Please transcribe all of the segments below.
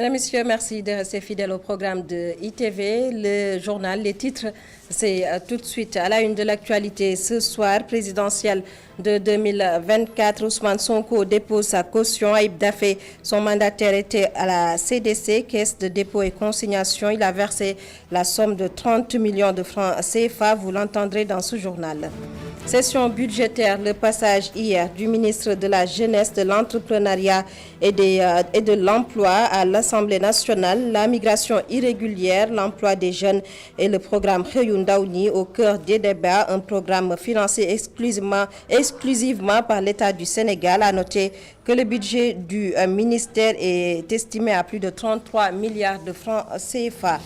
Mesdames, Messieurs, merci de rester fidèles au programme de ITV. Le journal, les titres, c'est tout de suite à la une de l'actualité. Ce soir, présidentielle de 2024, Ousmane Sonko dépose sa caution. Aïb Dafé, son mandataire, était à la CDC, Caisse de dépôt et consignation. Il a versé la somme de 30 millions de francs CFA. Vous l'entendrez dans ce journal. Session budgétaire, le passage hier du ministre de la Jeunesse, de l'Entrepreneuriat et de l'Emploi à l'Assemblée nationale, la migration irrégulière, l'emploi des jeunes et le programme Khayundaouni au cœur des débats, un programme financé exclusivement par l'État du Sénégal. A noté que le budget du ministère est estimé à plus de 33 milliards de francs CFA.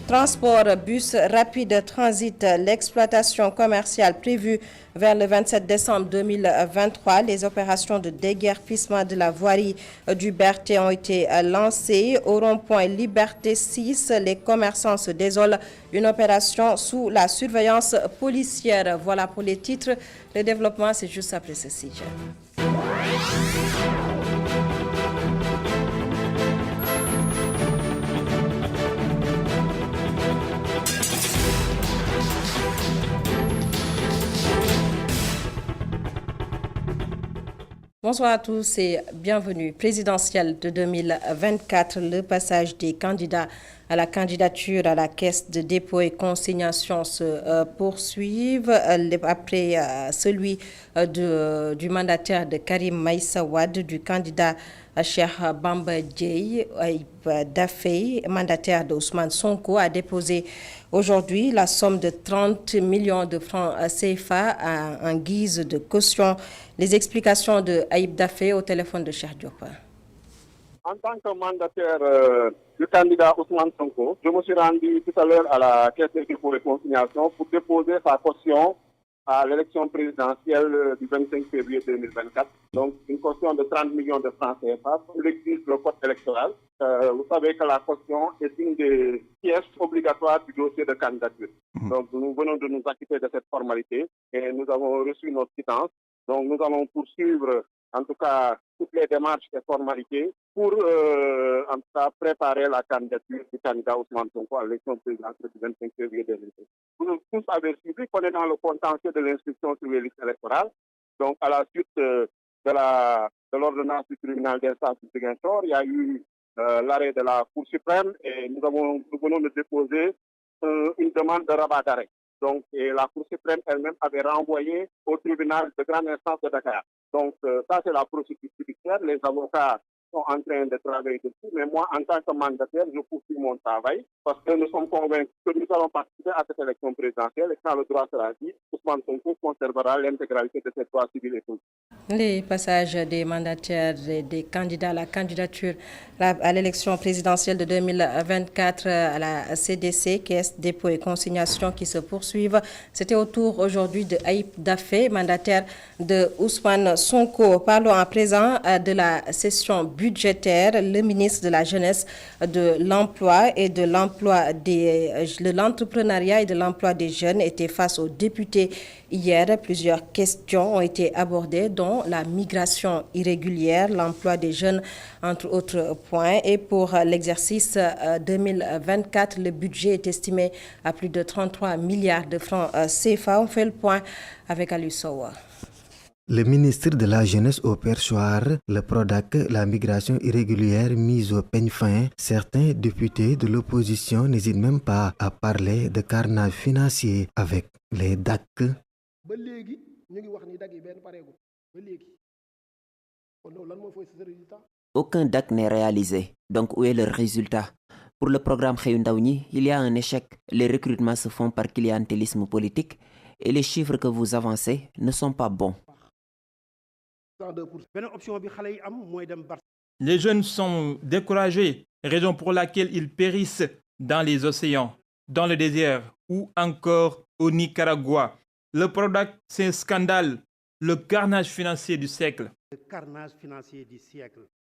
Transport, bus rapide transit, l'exploitation commerciale prévue vers le 27 décembre 2023. Les opérations de déguerpissement de la voirie du Berthet ont été lancées. Au rond-point Liberté 6, les commerçants se désolent. Une opération sous la surveillance policière. Voilà pour les titres. Le développement, c'est juste après ceci. Bonsoir à tous et bienvenue. Présidentielle de 2024, le passage des candidats à la candidature à la Caisse de dépôt et consignation se poursuivent après celui du mandataire de Karim Meïssa Wade, du candidat Cheikh Bamba Dièye. Aïb Dafé, mandataire d'Ousmane Sonko, a déposé aujourd'hui la somme de 30 millions de francs CFA en guise de caution. Les explications de Aïb Dafé au téléphone de Cheikh Diop. En tant que mandataire du candidat Ousmane Sonko, je me suis rendu tout à l'heure à la Caisse de dépôt et consignation pour déposer sa caution à l'élection présidentielle du 25 février 2024. Donc, une caution de 30 millions de francs CFA, comme l'exige le code électoral. Vous savez que la caution est une des pièces obligatoires du dossier de candidature. Donc, nous venons de nous acquitter de cette formalité et nous avons reçu notre quittance. Donc, nous allons poursuivre, en tout cas, toutes les démarches et formalités pour, en tout cas, préparer la candidature du candidat Ousmane Sonko à l'élection présidentielle du 25 février 2024. Vous tous avez suivi qu'on est dans le contentieux de l'inscription sur les listes électorales. Donc, à la suite de l'ordonnance du tribunal d'instance de Ziguinchor, il y a eu l'arrêt de la Cour suprême et nous venons de déposer une demande de rabat d'arrêt. Donc, et la Cour suprême elle-même avait renvoyé au tribunal de grande instance de Dakar. Donc, ça, c'est la procédure judiciaire. Les avocats sont en train de travailler dessus. Mais moi, en tant que mandataire, je poursuis mon travail parce que nous sommes convaincus que nous allons participer à cette élection présidentielle et quand le droit sera dit, Ousmane Sonko conservera l'intégralité de cette loi civile et politique. Les passages des mandataires et des candidats à la candidature à l'élection présidentielle de 2024 à la CDC, Caisse dépôt et consignation qui se poursuivent. C'était au tour aujourd'hui de Aïb Dafé, mandataire de Ousmane Sonko. Parlons à présent de la session budgétaire. Le ministre de la Jeunesse, de l'Emploi et de l'Entrepreneuriat et de l'Emploi des jeunes était face aux députés hier. Plusieurs questions ont été abordées, dont la migration irrégulière, l'emploi des jeunes, entre autres points. Et pour l'exercice 2024, le budget est estimé à plus de 33 milliards de francs CFA. On fait le point avec Ali Sowa. Le ministre de la Jeunesse au perchoir, le PRODAC, la migration irrégulière mise au peigne fin. Certains députés de l'opposition n'hésitent même pas à parler de carnage financier avec les DAC. Aucun DAC n'est réalisé. Donc où est le résultat? Pour le programme Khayundaouni, il y a un échec. Les recrutements se font par clientélisme politique et les chiffres que vous avancez ne sont pas bons. Les jeunes sont découragés, raison pour laquelle ils périssent dans les océans, dans le désert ou encore au Nicaragua. Le PRODAC, c'est un scandale, le carnage financier du siècle.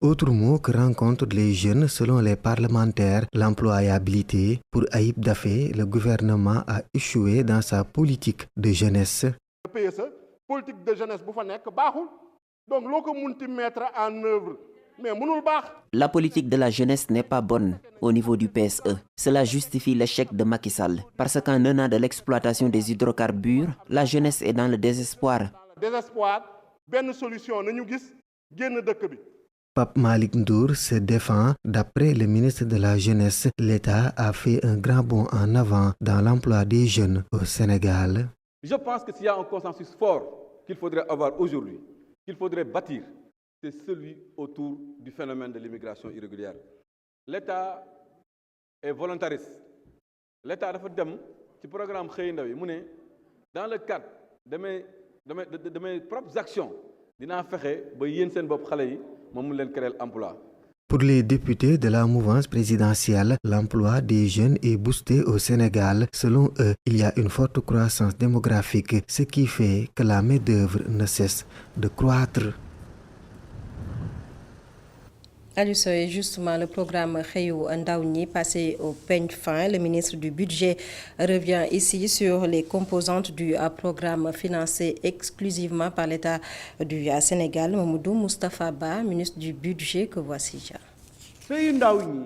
Autre mot que rencontrent les jeunes selon les parlementaires, l'employabilité. Pour Aïb Dafé, le gouvernement a échoué dans sa politique de jeunesse. PSE, politique de jeunesse, donc, ce qu'on peut mettre en œuvre La politique de la jeunesse n'est pas bonne au niveau du PSE. Cela justifie l'échec de Macky Sall. Parce qu'en un an de l'exploitation des hydrocarbures, la jeunesse est dans le désespoir. Pape Malick Ndour se défend. D'après le ministre de la Jeunesse, l'État a fait un grand bond en avant dans l'emploi des jeunes au Sénégal. Je pense que s'il y a un consensus fort qu'il faudrait avoir aujourd'hui, qu'il faudrait bâtir, c'est celui autour du phénomène de l'immigration irrégulière. L'État est volontariste. L'État a fait un programme dans le cadre de mes propres actions. Pour les députés de la mouvance présidentielle, l'emploi des jeunes est boosté au Sénégal. Selon eux, il y a une forte croissance démographique, ce qui fait que la main-d'œuvre ne cesse de croître. Et justement, le programme Xëyu Ndaw ñi passé au peigne fin. Le ministre du Budget revient ici sur les composantes du programme financé exclusivement par l'État du Sénégal. Mamadou Moustapha Ba, ministre du Budget, que voici. Xëyu Ndaw ñi,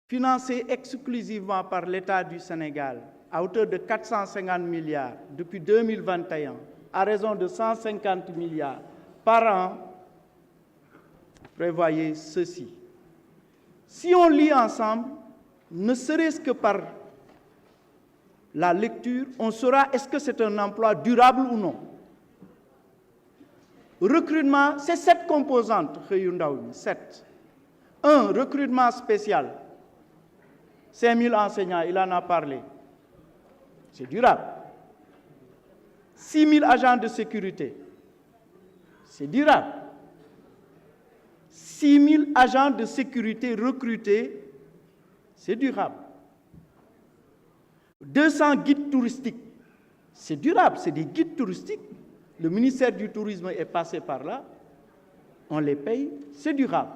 financé exclusivement par l'État du Sénégal à hauteur de 450 milliards depuis 2021, à raison de 150 milliards par an, prévoyez ceci. Si on lit ensemble, ne serait-ce que par la lecture, on saura est-ce que c'est un emploi durable ou non. Recrutement, c'est 7 composantes, 7. 1. Recrutement spécial. 5000 enseignants, il en a parlé. C'est durable. 6000 agents de sécurité. C'est durable. 6000 agents de sécurité recrutés, c'est durable. 200 guides touristiques, c'est durable, c'est des guides touristiques. Le ministère du Tourisme est passé par là, on les paye, c'est durable.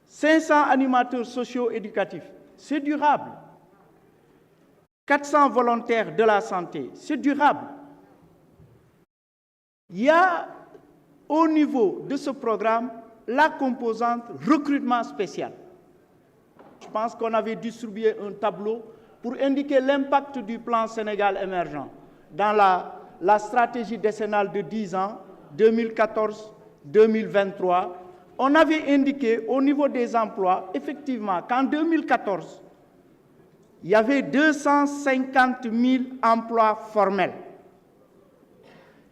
500 animateurs socio-éducatifs, c'est durable. 400 volontaires de la santé, c'est durable. Il y a au niveau de ce programme la composante recrutement spécial. Je pense qu'on avait distribué un tableau pour indiquer l'impact du plan Sénégal émergent dans la stratégie décennale de 10 ans, 2014-2023. On avait indiqué au niveau des emplois, effectivement, qu'en 2014, il y avait 250 000 emplois formels.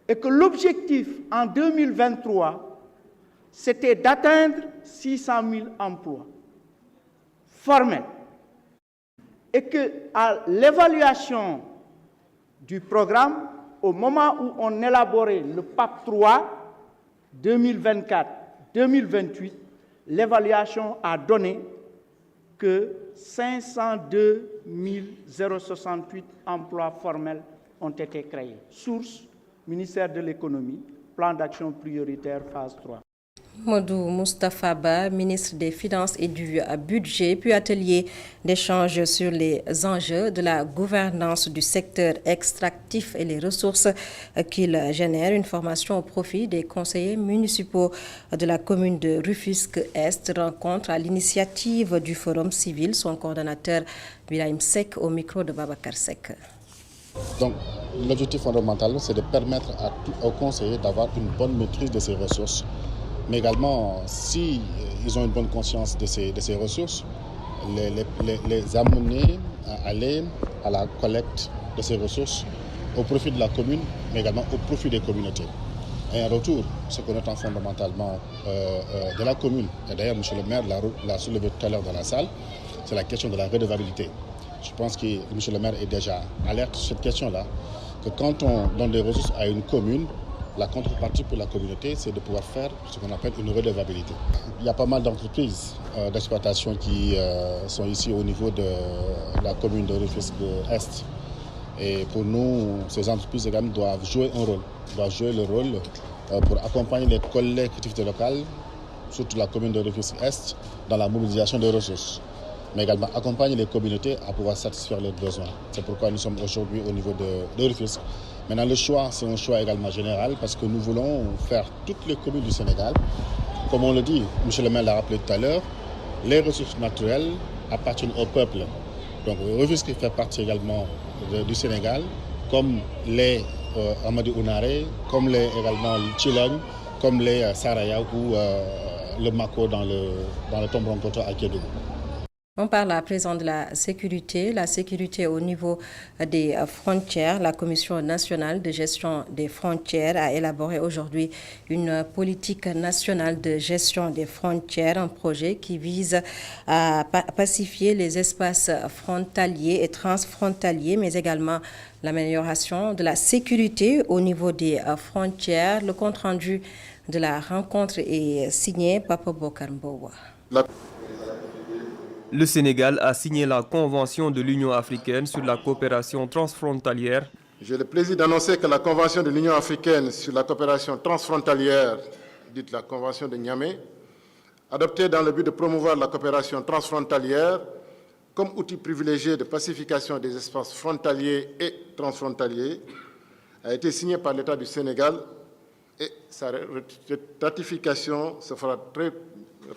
Et que l'objectif en 2023, c'était d'atteindre 600 000 emplois formels. Et qu'à l'évaluation du programme, au moment où on élaborait le PAP 3 2024-2028, l'évaluation a donné que 502 068 emplois formels ont été créés. Source, ministère de l'économie, plan d'action prioritaire phase 3. Mamadou Moustapha Ba, ministre des Finances et du Budget, puis atelier d'échange sur les enjeux de la gouvernance du secteur extractif et les ressources qu'il génère. Une formation au profit des conseillers municipaux de la commune de Rufisque-Est. Rencontre à l'initiative du Forum civil. Son coordonnateur, Birahim Seck, au micro de Babacar Seck. Donc, l'objectif fondamental, c'est de permettre aux conseillers d'avoir une bonne maîtrise de ces ressources. Mais également, si ils ont une bonne conscience de ces ressources, les amener à aller à la collecte de ces ressources au profit de la commune, mais également au profit des communautés. Et en retour, ce qu'on attend fondamentalement de la commune, et d'ailleurs M. le maire l'a soulevé tout à l'heure dans la salle, c'est la question de la redevabilité. Je pense que M. le maire est déjà alerte sur cette question-là, que quand on donne des ressources à une commune, la contrepartie pour la communauté, c'est de pouvoir faire ce qu'on appelle une redevabilité. Il y a pas mal d'entreprises d'exploitation qui sont ici au niveau de la commune de Rufisque-Est. Et pour nous, ces entreprises également doivent jouer un rôle, le rôle pour accompagner les collectivités locales, surtout la commune de Rufisque-Est, dans la mobilisation des ressources, mais également accompagner les communautés à pouvoir satisfaire leurs besoins. C'est pourquoi nous sommes aujourd'hui au niveau de Rufisque Maintenant, le choix, c'est un choix également général parce que nous voulons faire toutes les communes du Sénégal. Comme on le dit, M. le maire l'a rappelé tout à l'heure, les ressources naturelles appartiennent au peuple. Donc, Rufisque fait partie également du Sénégal, comme les Amadou Ounaré, comme également le Tchilogne, comme les Saraya ou le Mako dans le Tombouctou à Kédougou. On parle à présent de la sécurité au niveau des frontières. La Commission nationale de gestion des frontières a élaboré aujourd'hui une politique nationale de gestion des frontières, un projet qui vise à pacifier les espaces frontaliers et transfrontaliers, mais également l'amélioration de la sécurité au niveau des frontières. Le compte-rendu de la rencontre est signé Papa Bokar Mbowa. Le Sénégal a signé la Convention de l'Union africaine sur la coopération transfrontalière. J'ai le plaisir d'annoncer que la Convention de l'Union africaine sur la coopération transfrontalière, dite la Convention de Niamey, adoptée dans le but de promouvoir la coopération transfrontalière comme outil privilégié de pacification des espaces frontaliers et transfrontaliers, a été signée par l'État du Sénégal et sa ratification se fera très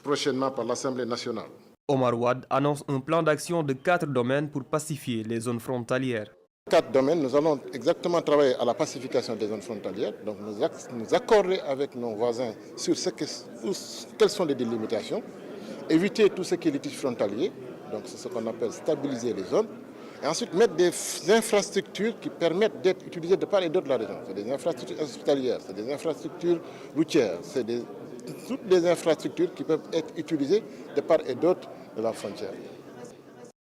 prochainement par l'Assemblée nationale. Omar Wade annonce un plan d'action de 4 domaines pour pacifier les zones frontalières. 4 domaines, nous allons exactement travailler à la pacification des zones frontalières, donc nous accorder avec nos voisins sur quelles sont les délimitations, éviter tout ce qui est litige frontalier, donc c'est ce qu'on appelle stabiliser les zones, et ensuite mettre des infrastructures qui permettent d'être utilisées de part et d'autre de la région. C'est des infrastructures hospitalières, c'est des infrastructures routières, c'est toutes les infrastructures qui peuvent être utilisées de part et d'autre de la frontière.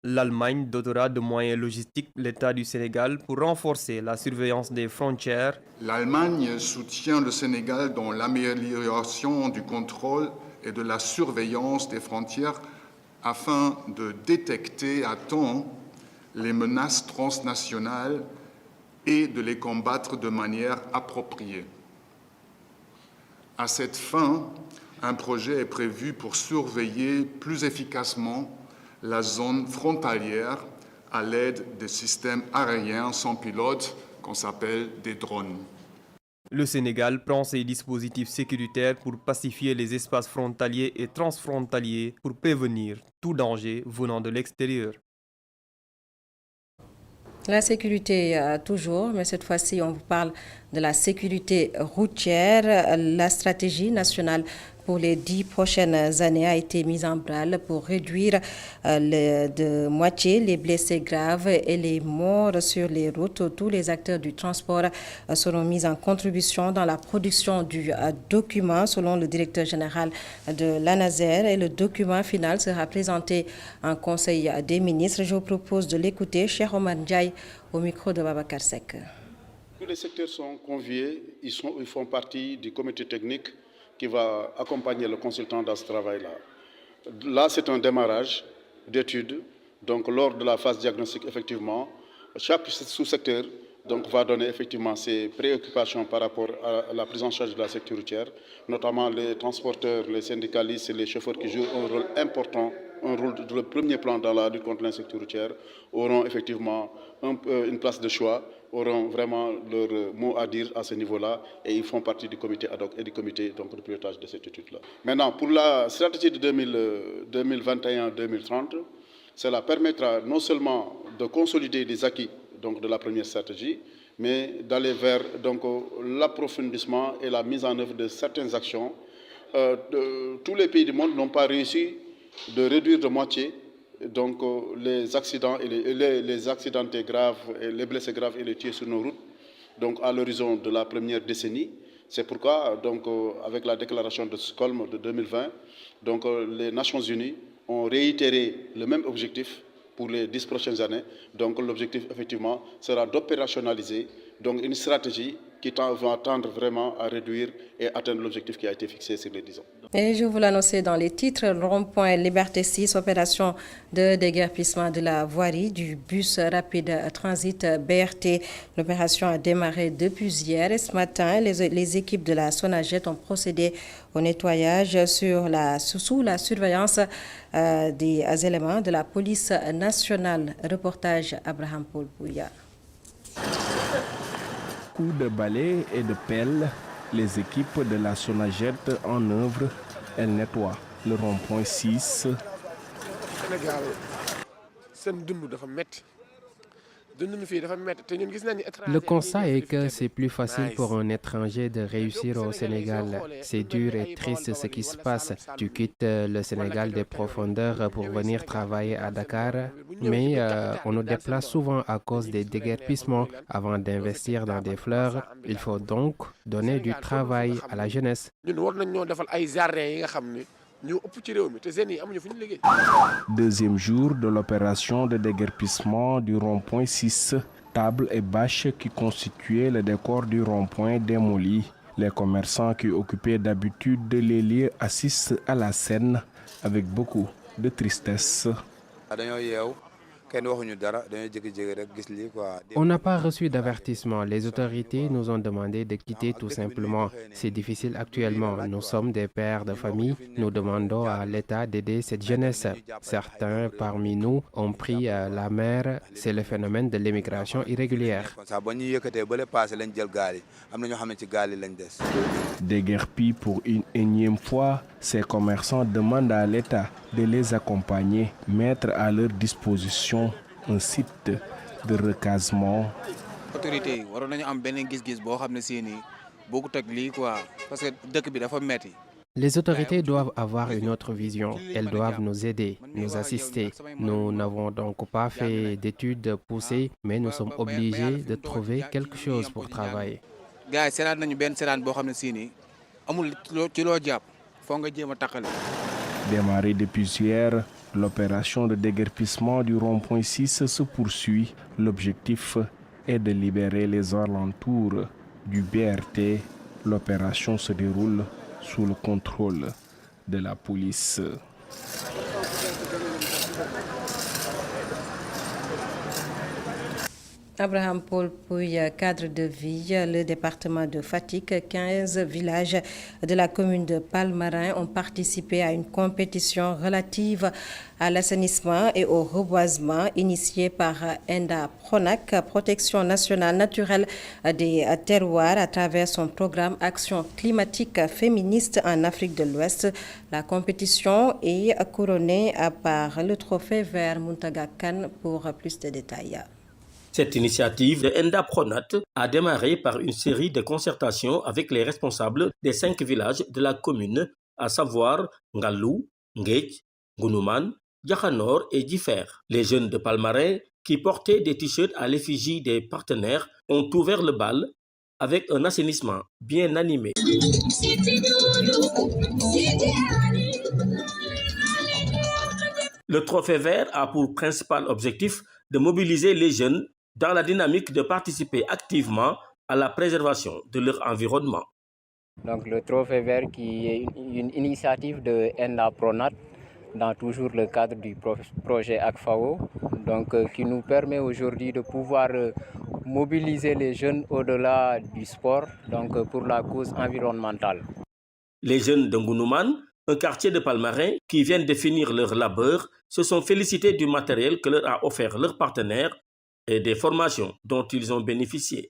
L'Allemagne dotera de moyens logistiques l'État du Sénégal pour renforcer la surveillance des frontières. L'Allemagne soutient le Sénégal dans l'amélioration du contrôle et de la surveillance des frontières afin de détecter à temps les menaces transnationales et de les combattre de manière appropriée. À cette fin, un projet est prévu pour surveiller plus efficacement la zone frontalière à l'aide des systèmes aériens sans pilote qu'on s'appelle des drones. Le Sénégal prend ses dispositifs sécuritaires pour pacifier les espaces frontaliers et transfrontaliers pour prévenir tout danger venant de l'extérieur. La sécurité toujours, mais cette fois-ci, on vous parle de la sécurité routière. La stratégie nationale pour les 10 prochaines années a été mise en branle pour réduire de moitié les blessés graves et les morts sur les routes. Tous les acteurs du transport seront mis en contribution dans la production du document, selon le directeur général de l'ANASER. Et le document final sera présenté en Conseil des ministres. Je vous propose de l'écouter, Cheikh Omar Ndiaye, au micro de Babacar Seck. Tous les secteurs sont conviés, ils font partie du comité technique qui va accompagner le consultant dans ce travail-là. Là, c'est un démarrage d'études. Donc, lors de la phase diagnostique, effectivement, chaque sous-secteur va donner effectivement ses préoccupations par rapport à la prise en charge de la sécurité routière, notamment les transporteurs, les syndicalistes et les chauffeurs qui jouent un rôle important, un rôle de premier plan dans la lutte contre l'insécurité routière, auront effectivement une place de choix, auront vraiment leur mot à dire à ce niveau-là et ils font partie du comité ad hoc et du comité de pilotage de cette étude-là. Maintenant, pour la stratégie de 2021-2030, cela permettra non seulement de consolider les acquis de la première stratégie, mais d'aller vers l'approfondissement et la mise en œuvre de certaines actions. Tous les pays du monde n'ont pas réussi de réduire de moitié les accidents et les accidentés graves, et les blessés graves et les tués sur nos routes, à l'horizon de la première décennie. C'est pourquoi, avec la déclaration de Stockholm de 2020, les Nations Unies ont réitéré le même objectif pour les 10 prochaines années. Donc l'objectif, effectivement, sera d'opérationnaliser une stratégie qui va tendre vraiment à réduire et atteindre l'objectif qui a été fixé sur les 10 ans. Et je vous l'annonçais dans les titres, rond-point Liberté 6, opération de déguerpissement de la voirie du bus rapide transit BRT. L'opération a démarré depuis hier et ce matin, les équipes de la Sonaget ont procédé au nettoyage sous la surveillance des éléments de la police nationale. Reportage Abraham Paul Bouya. coups de balai et de pelle, les équipes de la Sonaged en œuvre, elles nettoient le rond-point 6. Le constat est que c'est plus facile pour un étranger de réussir au Sénégal. C'est dur et triste ce qui se passe. Tu quittes le Sénégal des profondeurs pour venir travailler à Dakar, mais on nous déplace souvent à cause des déguerpissements. Avant d'investir dans des fleurs, il faut donc donner du travail à la jeunesse. Deuxième jour de l'opération de déguerpissement du rond-point 6. Tables et bâches qui constituaient le décor du rond-point démoli. Les commerçants qui occupaient d'habitude les lieux assistent à la scène avec beaucoup de tristesse. On n'a pas reçu d'avertissement. Les autorités nous ont demandé de quitter tout simplement. C'est difficile actuellement. Nous sommes des pères de famille. Nous demandons à l'État d'aider cette jeunesse. Certains parmi nous ont pris la mer. C'est le phénomène de l'immigration irrégulière. Déguerpis pour une énième fois, ces commerçants demandent à l'État de les accompagner, mettre à leur disposition un site de recasement. Les autorités doivent avoir une autre vision. Elles doivent nous aider, nous assister. Nous n'avons donc pas fait d'études poussées, mais nous sommes obligés de trouver quelque chose pour travailler. Démarrée depuis hier, l'opération de déguerpissement du rond-point 6 se poursuit. L'objectif est de libérer les alentours du BRT. L'opération se déroule sous le contrôle de la police. Abraham Paul Pouy, cadre de vie, le département de Fatick, 15 villages de la commune de Palmarin ont participé à une compétition relative à l'assainissement et au reboisement initiée par ENDA Pronac, Protection nationale naturelle des terroirs, à travers son programme Action climatique féministe en Afrique de l'Ouest. La compétition est couronnée par le trophée vert Muntaga Khan. Pour plus de détails. Cette initiative de ENDA Pronat a démarré par une série de concertations avec les responsables des 5 villages de la commune, à savoir Ngalou, Nguej, Gounouman, Diakhanor et Differ. Les jeunes de Palmarin, qui portaient des t-shirts à l'effigie des partenaires, ont ouvert le bal avec un assainissement bien animé. Le trophée vert a pour principal objectif de mobiliser les jeunes dans la dynamique de participer activement à la préservation de leur environnement. Donc le trophée vert qui est une initiative de ENDA Pronat dans toujours le cadre du projet ACFAO, donc qui nous permet aujourd'hui de pouvoir mobiliser les jeunes au-delà du sport, donc pour la cause environnementale. Les jeunes de Ngounouman, un quartier de Palmarin, qui viennent de finir leur labeur, se sont félicités du matériel que leur a offert leur partenaire et des formations dont ils ont bénéficié.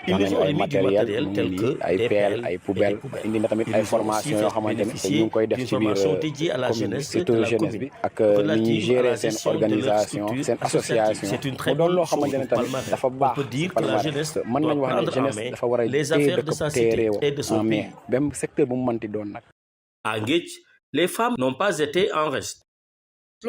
Ils nous ont émis du matériel tel que des pelles, des poubelles. Ils nous ont aussi fait bénéficier d'une formation dédiée à la jeunesse de la commune, relative à la gestion de leur structure associative. C'est une très bonne chose pour Palmarin. On peut dire que la jeunesse doit prendre en main les affaires de sa cité et de son pays. À Nguej, les femmes n'ont pas été en reste. C'est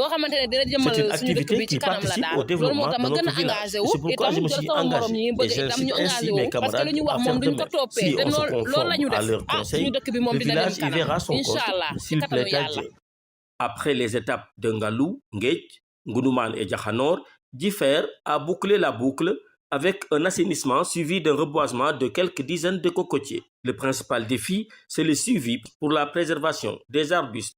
une activité qui participe au développement de notre village. C'est pourquoi je me suis engagé et j'incite ainsi mes camarades à faire de même. Si on se conforme à leurs conseils, le village y verra son compte, s'il plaît à Dieu. Après les étapes de Ngalou, Nguej, Gounouman et Diakhanor, Differ a bouclé la boucle avec un assainissement suivi d'un reboisement de quelques dizaines de cocotiers. Le principal défi, c'est le suivi pour la préservation des arbustes.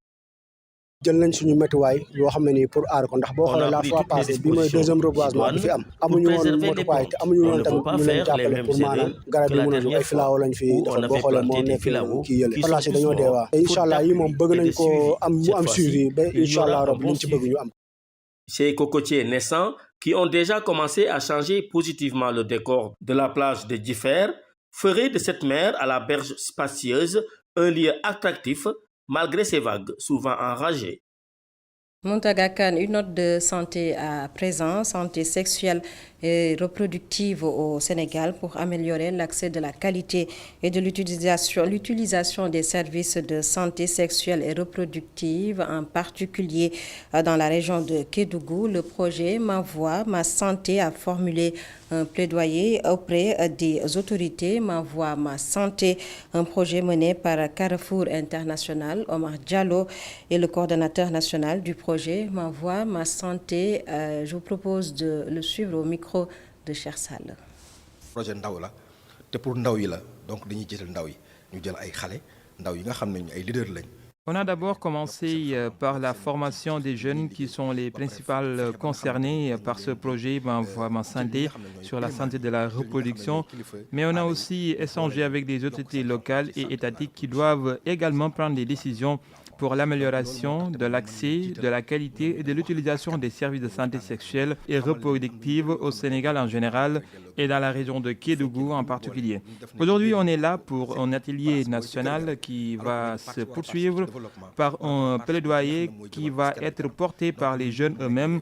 jël nañ suñu métuwaay yoo xam ne nii pour aar ko ndax boo xoolee la fois passée bi mooy deuxième reboisement bi fi am amuñu woon métuwaay te amuñu woon tamit ñu leen jàppale pour maanaam garab yi mën a jóg ay filaaw lañ fi dafa boo xoolee moo nekk kii yële place yi dañoo deewaa incha allah yi moom bëgg nañ ko am mu am suivi ba incha allah rob liñ ci bëgg ñu am. Ces cocotiers naissants qui ont déjà commencé à changer positivement le décor de la plage de Djifer, ferait de cette mer à la berge spacieuse un lieu attractif malgré ses vagues souvent enragées. Mountaga Kane, une note de santé à présent, santé sexuelle et reproductive au Sénégal pour améliorer l'accès de la qualité et de l'utilisation des services de santé sexuelle et reproductive, en particulier dans la région de Kédougou. Le projet Ma Voix, Ma Santé a formulé un plaidoyer auprès des autorités. Ma Voix, Ma Santé, un projet mené par Carrefour International. Omar Diallo est le coordonnateur national du projet Ma Voix, Ma Santé. Je vous propose de le suivre au micro de Cheikh Sall. Projet ndaw la te pour ndaw yi la donc dañuy jël ndaw yi ñu jël ay xalé ndaw yi nga xam ne ay leader lañ. On a d'abord commencé par la formation des jeunes qui sont les principales concernés par ce projet Ma Voix, Ma Santé sur la santé de la reproduction. Mais on a aussi échangé avec des autorités locales et étatiques qui doivent également prendre des décisions pour l'amélioration de l'accès, de la qualité et de l'utilisation des services de santé sexuelle et reproductive au Sénégal en général et dans la région de Kédougou en particulier. Aujourd'hui, on est là pour un atelier national qui va se poursuivre par un plaidoyer qui va être porté par les jeunes eux-mêmes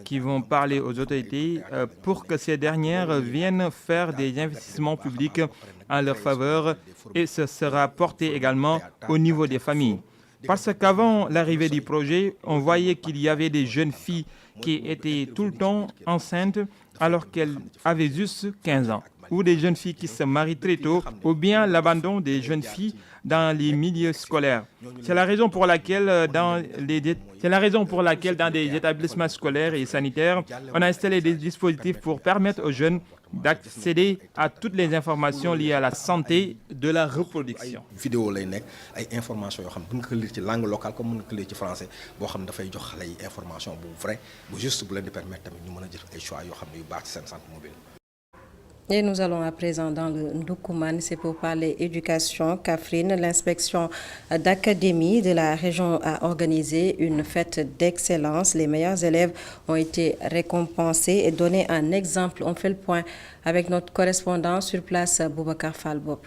qui vont parler aux autorités pour que ces dernières viennent faire des investissements publics en leur faveur, et ce sera porté également au niveau des familles. Parce qu'avant l'arrivée du projet, on voyait qu'il y avait des jeunes filles qui étaient tout le temps enceintes alors qu'elles avaient juste 15 ans. Ou des jeunes filles qui se marient très tôt, ou bien l'abandon des jeunes filles dans les milieux scolaires. C'est la raison pour laquelle dans des établissements scolaires et sanitaires, on a installé des dispositifs pour permettre aux jeunes d'accéder à toutes les informations liées à la santé de la reproduction. Vidéo lay nekk ay information yoo xam ne mën nga ko lire ci langue locale comme mën nga ko lire ci français boo xam ne dafay jox xale yi information bu vrai bu juste bu leen di permettre tamit ñu mën a jël ay choix yoo xam ne yu baax ci seen santé mobile. Et nous allons à présent dans le Ndoukoumane, c'est pour parler éducation. Kaffrine, l'inspection d'académie de la région a organisé une fête d'excellence. Les meilleurs élèves ont été récompensés et donnés un exemple. On fait le point avec notre correspondant sur place, Boubacar Falbop.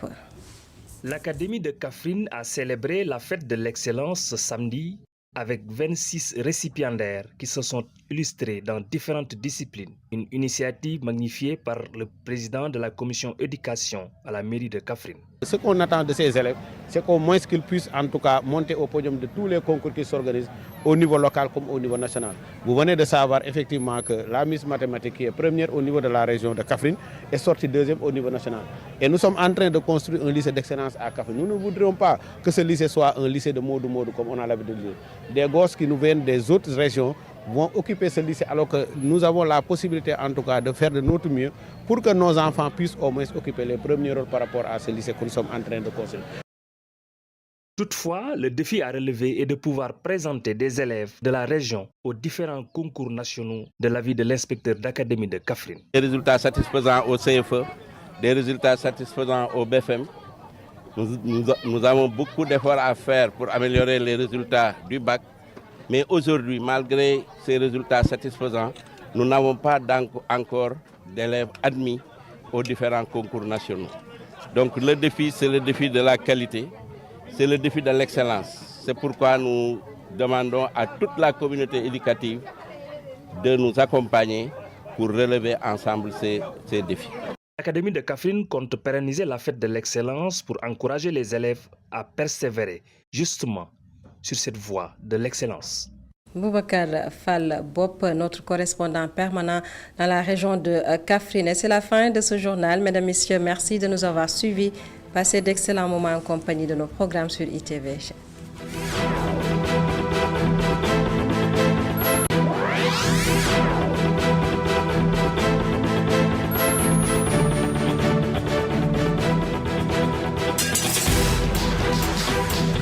L'académie de Kaffrine a célébré la fête de l'excellence ce samedi avec 26 récipiendaires qui se sont illustrés dans différentes disciplines. Une initiative magnifiée par le président de la commission éducation à la mairie de Kaffrine. Ce qu'on attend de ces élèves, c'est qu'au moins qu'ils puissent en tout cas monter au podium de tous les concours qui s'organisent au niveau local comme au niveau national. Vous venez de savoir effectivement que la Miss Mathématiques qui est première au niveau de la région de Kaffrine est sortie deuxième au niveau national. Et nous sommes en train de construire un lycée d'excellence à Kaffrine. Nous ne voudrions pas que ce lycée soit un lycée de Modou comme on a l'habitude de dire. Des gosses qui nous viennent des autres régions vont occuper ce lycée alors que nous avons la possibilité en tout cas de faire de notre mieux pour que nos enfants puissent au moins occuper les premiers rôles par rapport à ce lycée que nous sommes en train de construire. Toutefois, le défi à relever est de pouvoir présenter des élèves de la région aux différents concours nationaux de l'avis de l'inspecteur d'académie de Kaffrine. Des résultats satisfaisants au CFE, des résultats satisfaisants au BFM. Nous avons beaucoup d'efforts à faire pour améliorer les résultats du bac. Mais aujourd'hui, malgré ces résultats satisfaisants, nous n'avons pas encore d'élèves admis aux différents concours nationaux. Donc le défi, c'est le défi de la qualité, c'est le défi de l'excellence. C'est pourquoi nous demandons à toute la communauté éducative de nous accompagner pour relever ensemble ces défis. L'Académie de Kaffrine compte pérenniser la fête de l'excellence pour encourager les élèves à persévérer justement sur cette voie de l'excellence. Boubacar Fall Bop, notre correspondant permanent dans la région de Kaffrine. Et c'est la fin de ce journal. Mesdames, Messieurs, merci de nous avoir suivis. Passez d'excellents moments en compagnie de nos programmes sur ITV.